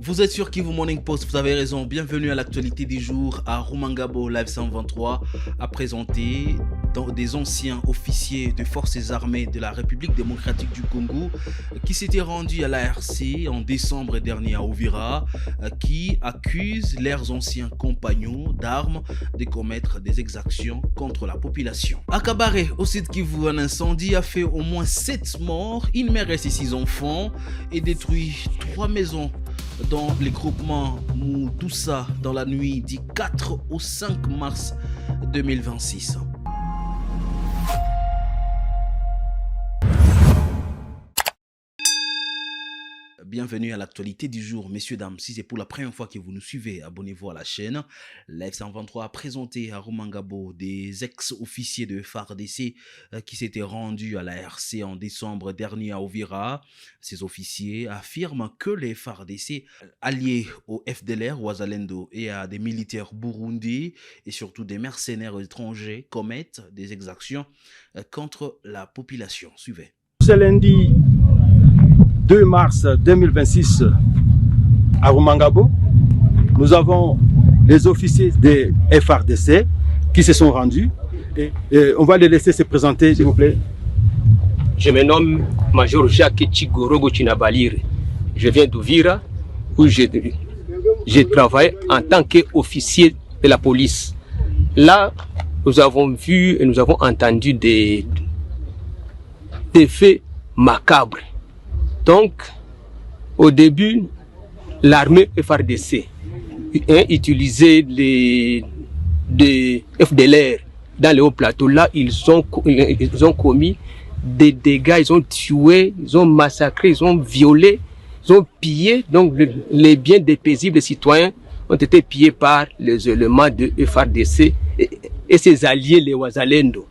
Vous êtes sur Kivu Morning Post, vous avez raison. Bienvenue à l'actualité du jour à Rumangabo Live 123 à présenter des anciens officiers de forces armées de la République démocratique du Congo qui s'étaient rendus à l'ARC en décembre dernier à Uvira, qui accusent leurs anciens compagnons d'armes de commettre des exactions contre la population. À Kabaré, au sud Kivu, un incendie a fait au moins 7 morts, une mère et ses 6 enfants et détruit 3 maisons dans les groupements Moudoussa dans la nuit du 4 au 5 mars 2026. Bienvenue à l'actualité du jour, messieurs, dames. Si c'est pour la première fois que vous nous suivez, abonnez-vous à la chaîne. Live 123 a présenté à Rumangabo des ex-officiers de FARDC qui s'étaient rendus à l'ARC en décembre dernier à Uvira. Ces officiers affirment que les FARDC, alliés au FDLR, Wazalendo et à des militaires burundais et surtout des mercenaires étrangers, commettent des exactions contre la population. Suivez. Ce lundi 2 mars 2026 à Rumangabo, nous avons les officiers des FARDC qui se sont rendus et on va les laisser se présenter, s'il vous plaît. Je me nomme Major Jacques Chigorogo Chinabalire. Je viens d'Uvira où j'ai travaillé en tant qu'officier de la police. Là, nous avons vu et nous avons entendu des faits macabres. Donc, au début, l'armée FARDC utilisait les FDLR dans les hauts plateaux. Là, ils ont commis des dégâts, ils ont tué, ils ont massacré, ils ont violé, ils ont pillé. Donc, les biens des paisibles citoyens ont été pillés par les éléments de FARDC et ses alliés, les Wazalendo.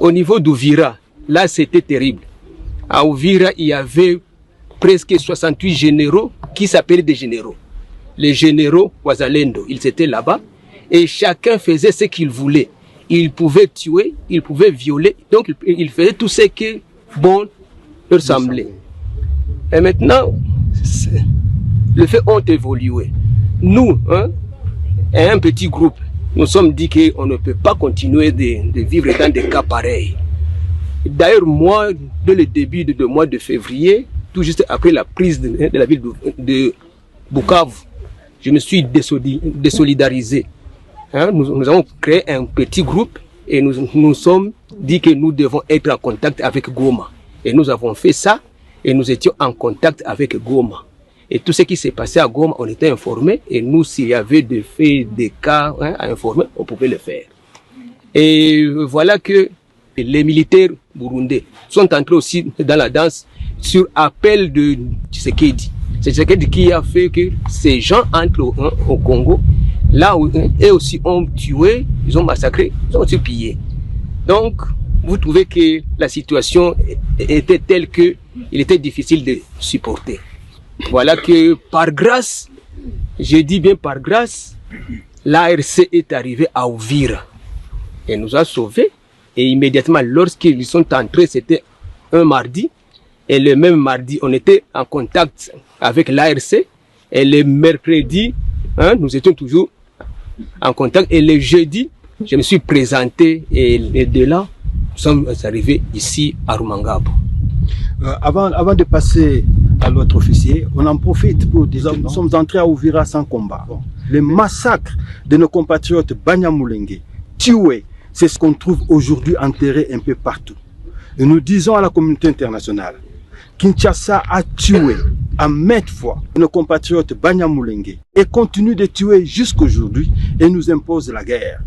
Au niveau d'Uvira, là, c'était terrible. À Uvira, il y avait presque 68 généraux qui s'appelaient des généraux. Les généraux Wazalendo, ils étaient là-bas et chacun faisait ce qu'il voulait. Il pouvait tuer, il pouvait violer, donc il faisait tout ce qui bon leur semblait. Et maintenant, les faits ont évolué. Nous, un petit groupe, nous sommes dit qu'on ne peut pas continuer de vivre dans des cas pareils. D'ailleurs, moi, dès le début du mois de février, tout juste après la prise de la ville de Bukavu, je me suis désolidarisé. Nous avons créé un petit groupe et nous sommes dit que nous devons être en contact avec Goma. Et nous avons fait ça et nous étions en contact avec Goma. Et tout ce qui s'est passé à Goma, on était informés et nous, s'il y avait des faits, des cas à informer, on pouvait le faire. Et voilà que les militaires burundais sont entrés aussi dans la danse sur appel de Tshisekedi. C'est Tshisekedi qui a fait que ces gens entrent au Congo, là où eux aussi ont tué, ils ont massacré, ils ont aussi pillé. Donc, vous trouvez que la situation était telle qu'il était difficile de supporter. Voilà que par grâce, je dis bien par grâce, l'ARC est arrivé à Uvira et nous a sauvés. Et immédiatement, lorsqu'ils sont entrés, c'était un mardi. Et le même mardi, on était en contact avec l'ARC. Et le mercredi, nous étions toujours en contact. Et le jeudi, je me suis présenté. Et de là, nous sommes arrivés ici à Rumangabo. Avant de passer à l'autre officier, on en profite pour dire que nous sommes entrés à Uvira sans combat. Le massacre de nos compatriotes Banyamulenge, tués, c'est ce qu'on trouve aujourd'hui enterré un peu partout. Et nous disons à la communauté internationale, Kinshasa a tué à maintes fois nos compatriotes Banyamulenge et continue de tuer jusqu'aujourd'hui et nous impose la guerre.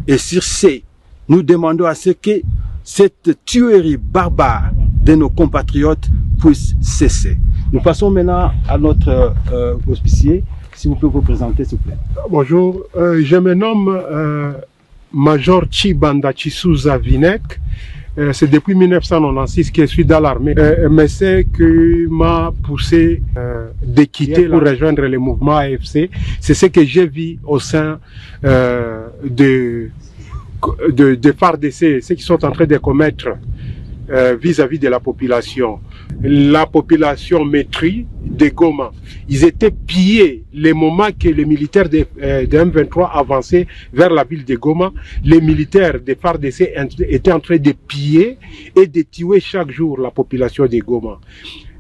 Et sur ce, nous demandons à ce que cette tuerie barbare de nos compatriotes puisse cesser. Nous passons maintenant à notre hospicier. Si vous pouvez vous présenter, s'il vous plaît. Bonjour, je me nomme Major Chibanda Chisuza Vinek. C'est depuis 1996 que je suis dans l'armée. Mais c'est que m'a poussé de quitter pour rejoindre le mouvement AFC. C'est ce que j'ai vu au sein de FARDC, ceux qui sont en train de commettre vis-à-vis de la population. La population maîtrise de Goma. Ils étaient pillés les moments que les militaires de M23 avançaient vers la ville de Goma. Les militaires de FARDC étaient en train de piller et de tuer chaque jour la population de Goma.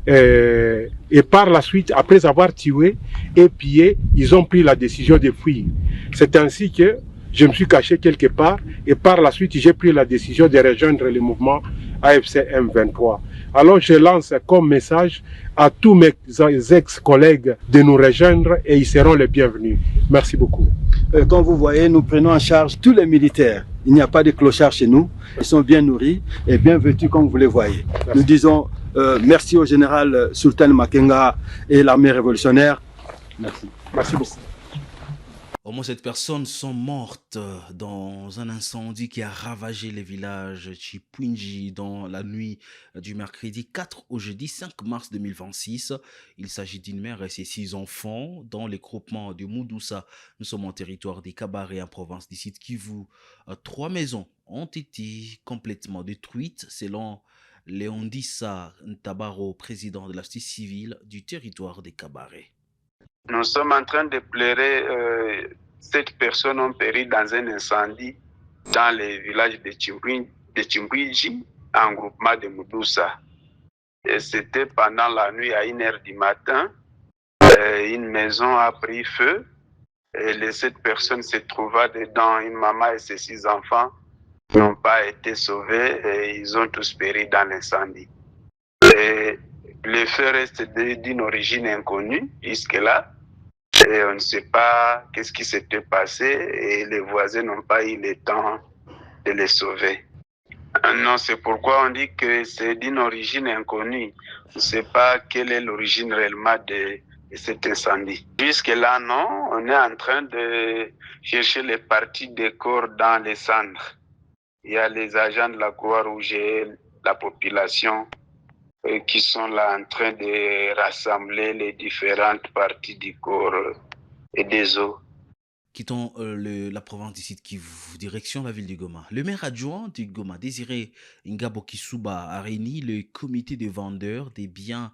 Et par la suite, après avoir tué et pillé, ils ont pris la décision de fuir. C'est ainsi que je me suis caché quelque part et par la suite, j'ai pris la décision de rejoindre le mouvement AFC M23. Alors je lance comme message à tous mes ex-collègues de nous rejoindre et ils seront les bienvenus. Merci beaucoup. Comme vous voyez, nous prenons en charge tous les militaires. Il n'y a pas de clochards chez nous. Ils sont bien nourris et bien vêtus comme vous les voyez. Merci. Nous disons merci au général Sultan Makenga et l'armée révolutionnaire. Merci. Merci beaucoup. Au moins 7 personnes sont mortes dans un incendie qui a ravagé les villages Chipwinji dans la nuit du mercredi 4 au jeudi 5 mars 2026. Il s'agit d'une mère et ses 6 enfants dans les groupements de Moudoussa. Nous sommes en territoire des Kabaré en province du Sud Kivu. 3 maisons ont été complètement détruites selon Léondissa Ntabaro, président de la justice civile du territoire des Kabaré. Nous sommes en train de pleurer. 7 personnes ont péri dans un incendie dans les villages de Chimbwiji, en groupement de Moudoussa. Et c'était pendant la nuit à 1h du matin. Une maison a pris feu. Et les 7 personnes se trouvaient dedans. Une maman et ses 6 enfants n'ont pas été sauvés et ils ont tous péri dans l'incendie. Le feu reste d'une origine inconnue jusque-là. Et on ne sait pas qu'est-ce qui s'était passé et les voisins n'ont pas eu le temps de les sauver. Non, c'est pourquoi on dit que c'est d'une origine inconnue. On ne sait pas quelle est l'origine réellement de cet incendie. Jusque-là, non, on est en train de chercher les parties des corps dans les cendres. Il y a les agents de la Croix-Rouge et la population qui sont là en train de rassembler les différentes parties du corps et des os. Quittons la province du Sud Kivu, direction la ville de Goma. Le maire adjoint de Goma, Désiré Ngabo Kisuba, a réuni le comité de vendeurs des biens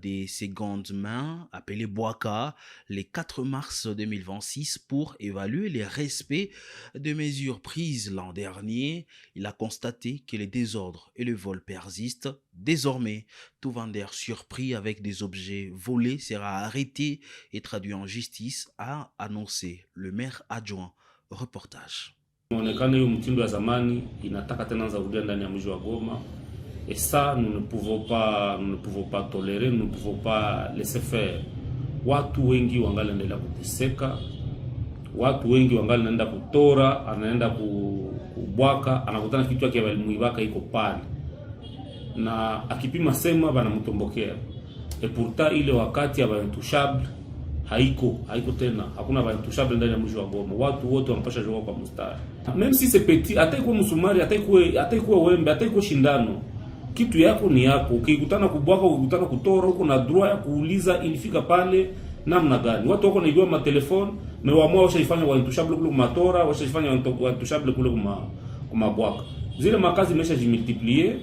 des secondes mains, appelé Boaka, le 4 mars 2026 pour évaluer les respects des mesures prises l'an dernier. Il a constaté que les désordres et le vol persistent. Désormais, tout vendeur surpris avec des objets volés sera arrêté et traduit en justice, a annoncé le maire adjoint. Reportage. Inaonekana hiyo mtindo ya zamani inataka tena kurudia ndani ya mji wa Goma. Et ça, nous ne pouvons pas tolérer, nous ne pouvons pas laisser faire. Watu wengi wangali wanaendelea kuteseka. Watu wengi wangali wanaenda kutora, anaenda kubwaka, anakutana kitu yake muibaka iko pale. Na akipima sema banamtombokea. Et pourtant ile wakati ya intouchable haiko tena, hakuna intouchable ndani ya mji wa Goma. Watu wote wanapasha joga kwa mstari. Même si c'est petit, ataikuwa msumari, ataikuwa wembe, ataikuwa shindano. Kitu yako ni yako. Ukikutana kubwaka, ukikutana kutora, uko na droit ya kuuliza ilifika pale namna gani. Watu wako naijua ma telefone, mais waamua washaifanya wa intouchable kule kumatora, washaifanya wa intouchable kule kumabwaka. Zile makazi imeshajimultiplier.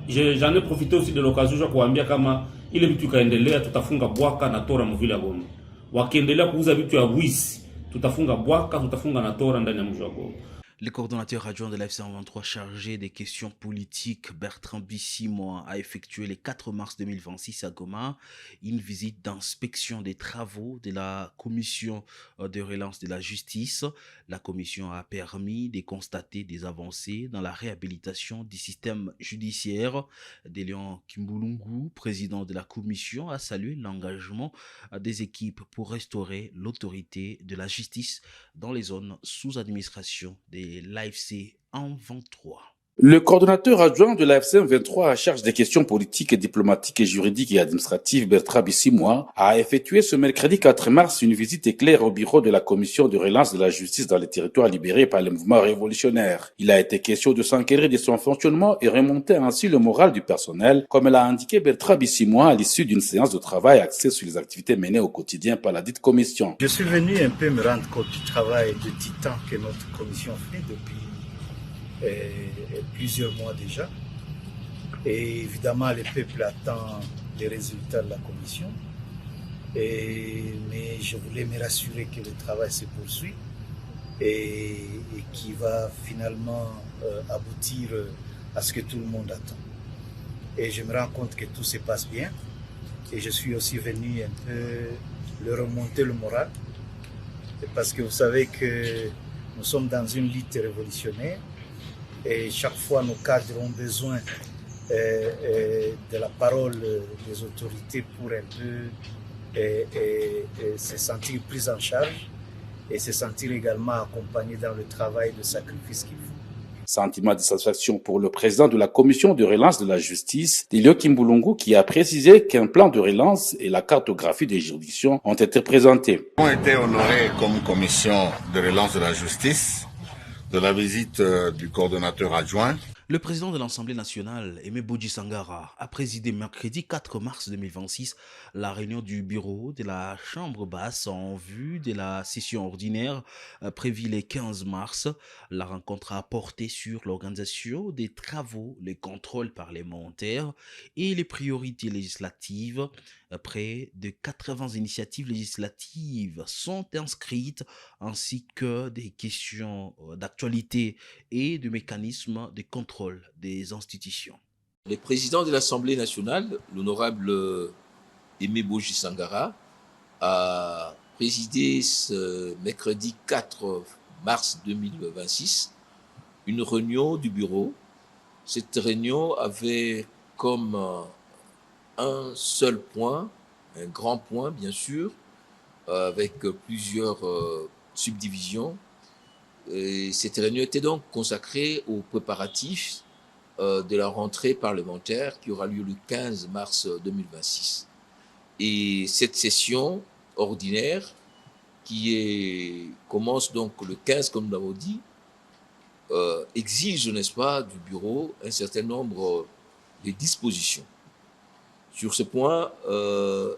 J'en ai profité aussi de l'occasion ya kuambia kama ile vitu kaendelea tutafunga bwaka na tora mvile ya Goma. Wakiendelea kuuza vitu ya wisi, tutafunga bwaka, tutafunga na tora ndani ya mji wa Goma. Le coordonnateur adjoint de la FC23 chargé des questions politiques, Bertrand Bissimois, a effectué le 4 mars 2026 à Goma une visite d'inspection des travaux de la commission de relance de la justice. La commission a permis de constater des avancées dans la réhabilitation du système judiciaire. Délian Kimbulungu, président de la commission, a salué l'engagement des équipes pour restaurer l'autorité de la justice dans les zones sous administration des l'AFC en 23. Le coordonnateur adjoint de l'AFC 23 à charge des questions politiques, diplomatiques, juridiques et administratives, Bertrand Bissimois, a effectué ce mercredi 4 mars une visite éclair au bureau de la commission de relance de la justice dans les territoires libérés par le mouvement révolutionnaire. Il a été question de s'enquérir de son fonctionnement et remonter ainsi le moral du personnel, comme l'a indiqué Bertrand Bissimois à l'issue d'une séance de travail axée sur les activités menées au quotidien par la dite commission. Je suis venu un peu me rendre compte du travail de titan que notre commission fait depuis plusieurs mois déjà. Et évidemment, le peuple attend les résultats de la commission. Mais je voulais me rassurer que le travail se poursuit et qui va finalement aboutir à ce que tout le monde attend. Et je me rends compte que tout se passe bien. Et je suis aussi venu un peu leur remonter le moral. Parce que vous savez que nous sommes dans une lutte révolutionnaire. Et chaque fois, nos cadres ont besoin de la parole des autorités pour un peu se sentir pris en charge et se sentir également accompagné dans le travail de sacrifice qu'il faut. Sentiment de satisfaction pour le président de la commission de relance de la justice, Lilio Kimbulungu, qui a précisé qu'un plan de relance et la cartographie des juridictions ont été présentés. Nous avons été honorés comme commission de relance de la justice de la visite du coordonnateur adjoint. Le président de l'Assemblée nationale, Aimé Boji Sangara, a présidé mercredi 4 mars 2026 la réunion du bureau de la Chambre basse en vue de la session ordinaire prévue le 15 mars. La rencontre a porté sur l'organisation des travaux, les contrôles parlementaires et les priorités législatives. Près de 80 initiatives législatives sont inscrites ainsi que des questions d'actualité et de mécanismes de contrôle des institutions. Le président de l'Assemblée nationale, l'honorable Aimé Boji Sangara, a présidé ce mercredi 4 mars 2026 une réunion du bureau. Cette réunion avait comme un seul point, un grand point bien sûr, avec plusieurs subdivisions. Et cette réunion était donc consacrée aux préparatifs de la rentrée parlementaire qui aura lieu le 15 mars 2026. Et cette session ordinaire qui commence donc le 15 comme nous l'avons dit, exige, n'est-ce pas, du bureau un certain nombre de dispositions. Sur ce point, le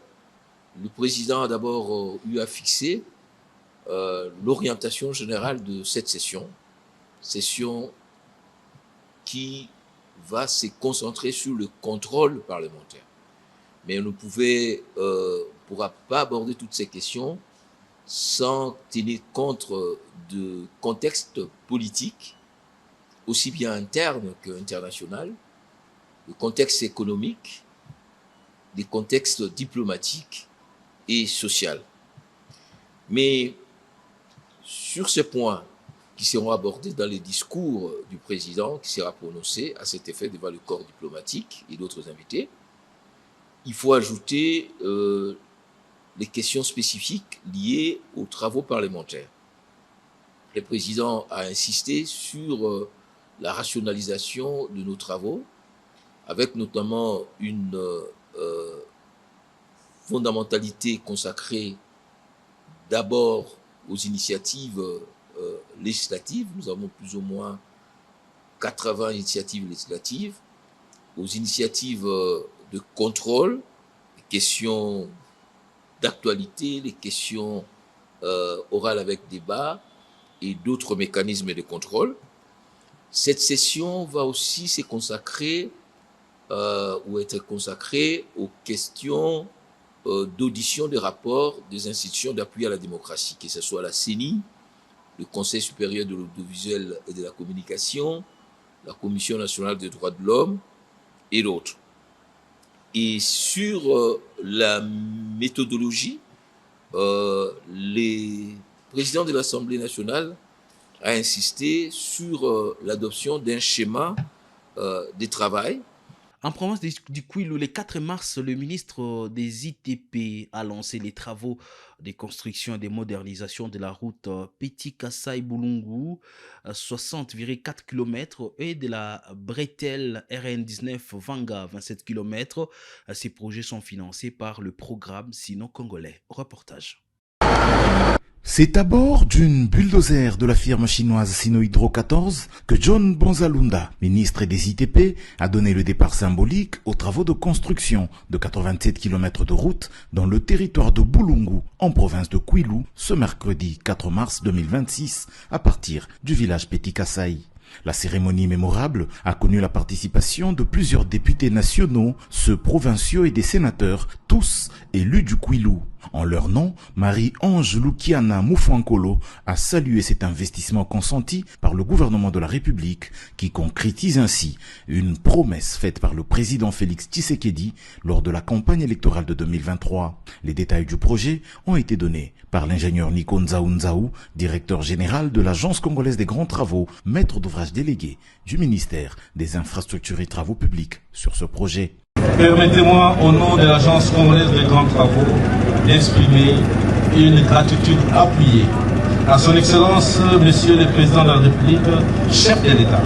président a d'abord eu à fixer l'orientation générale de cette session qui va se concentrer sur le contrôle parlementaire. Mais on ne pourra pas aborder toutes ces questions sans tenir compte de contexte politique, aussi bien interne qu'international, le contexte économique, des contextes diplomatiques et social. Mais sur ces points qui seront abordés dans les discours du président qui sera prononcé à cet effet devant le corps diplomatique et d'autres invités, il faut ajouter les questions spécifiques liées aux travaux parlementaires. Le président a insisté sur la rationalisation de nos travaux, avec notamment une fondamentalité consacrée d'abord aux initiatives législatives. Nous avons plus ou moins 80 initiatives législatives, aux initiatives de contrôle, les questions d'actualité, les questions orales avec débat et d'autres mécanismes de contrôle. Cette session va aussi se consacrer ou être consacrée aux questions d'audition des rapports des institutions d'appui à la démocratie, que ce soit la CENI, le Conseil supérieur de l'audiovisuel et de la communication, la Commission nationale des droits de l'homme et d'autres. Et sur la méthodologie, le président de l'Assemblée nationale a insisté sur l'adoption d'un schéma de travail. En province du Kwilu, le 4 mars, le ministre des ITP a lancé les travaux de construction et de modernisation de la route Petit Kasaï-Boulungu, 60,4 km, et de la bretelle RN19 Vanga, 27 km. Ces projets sont financés par le programme sino-congolais. Reportage. C'est à bord d'une bulldozer de la firme chinoise Sinohydro 14 que John Bonzalunda, ministre des ITP, a donné le départ symbolique aux travaux de construction de 87 km de route dans le territoire de Boulungu, en province de Kwilu, ce mercredi 4 mars 2026, à partir du village Petit Kasaï. La cérémonie mémorable a connu la participation de plusieurs députés nationaux, ceux provinciaux et des sénateurs, tous élus du Kwilu. En leur nom, Marie-Ange Lukiana Moufankolo a salué cet investissement consenti par le gouvernement de la République qui concrétise ainsi une promesse faite par le président Félix Tshisekedi lors de la campagne électorale de 2023. Les détails du projet ont été donnés par l'ingénieur Nico Nzaou, directeur général de l'Agence congolaise des grands travaux, maître d'ouvrage délégué du ministère des Infrastructures et Travaux publics sur ce projet. Permettez-moi, au nom de l'Agence congolaise des grands travaux, d'exprimer une gratitude appuyée à son Excellence, Monsieur le Président de la République, chef de l'État,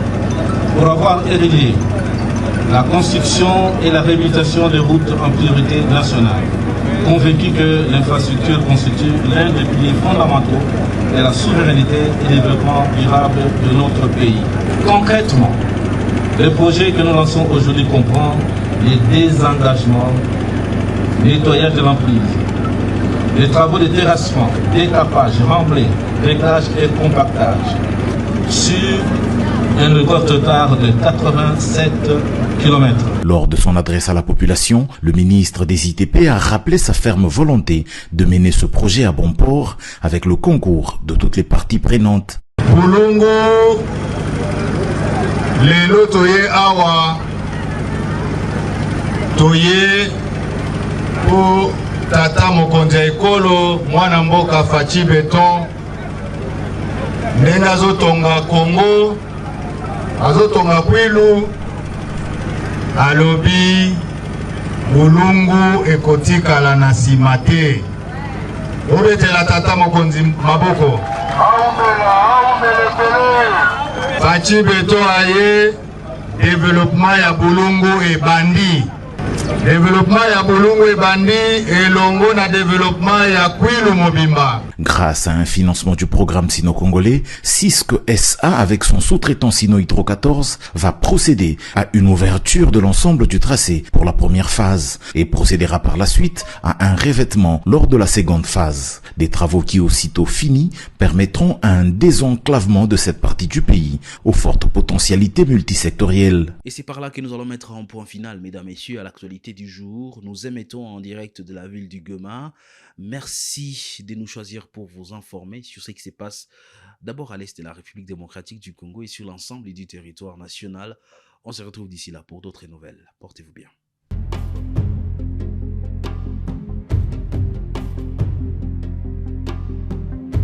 pour avoir érigé la construction et la réhabilitation des routes en priorité nationale, convaincu que l'infrastructure constitue l'un des piliers fondamentaux de la souveraineté et développement durable de notre pays. Concrètement, le projet que nous lançons aujourd'hui comprend les désengagements, nettoyage de l'emprise, les travaux de terrassement, décapage, remblai, réglage et compactage sur un record total de 87 km. Lors de son adresse à la population, le ministre des ITP a rappelé sa ferme volonté de mener ce projet à bon port avec le concours de toutes les parties prenantes. Bulungu, lelo toye awa, toye po tata mokonzi ya ekolo mwana mboka Faci Beton ndenge azotonga Congo, azotonga Kwilu, alobi Bulungu ekotikala na nsima te. Obetela tata mokonzi maboko. Faci Beton aye développement ya Bulungu et bandi. Développement ya Bulungu et bandi et longo na développement ya Kwilu Mobimba. Grâce à un financement du programme sino-congolais, Cisco SA avec son sous-traitant Sino Hydro 14 va procéder à une ouverture de l'ensemble du tracé pour la première phase et procédera par la suite à un revêtement lors de la seconde phase. Des travaux qui aussitôt finis permettront un désenclavement de cette partie du pays aux fortes potentialités multisectorielles. Et c'est par là que nous allons mettre un point final, mesdames et messieurs, à l'actualité du jour. Nous émettons en direct de la ville du Goma. Merci de nous choisir pour vous informer sur ce qui se passe d'abord à l'est de la République démocratique du Congo et sur l'ensemble du territoire national. On se retrouve d'ici là pour d'autres nouvelles. Portez-vous bien.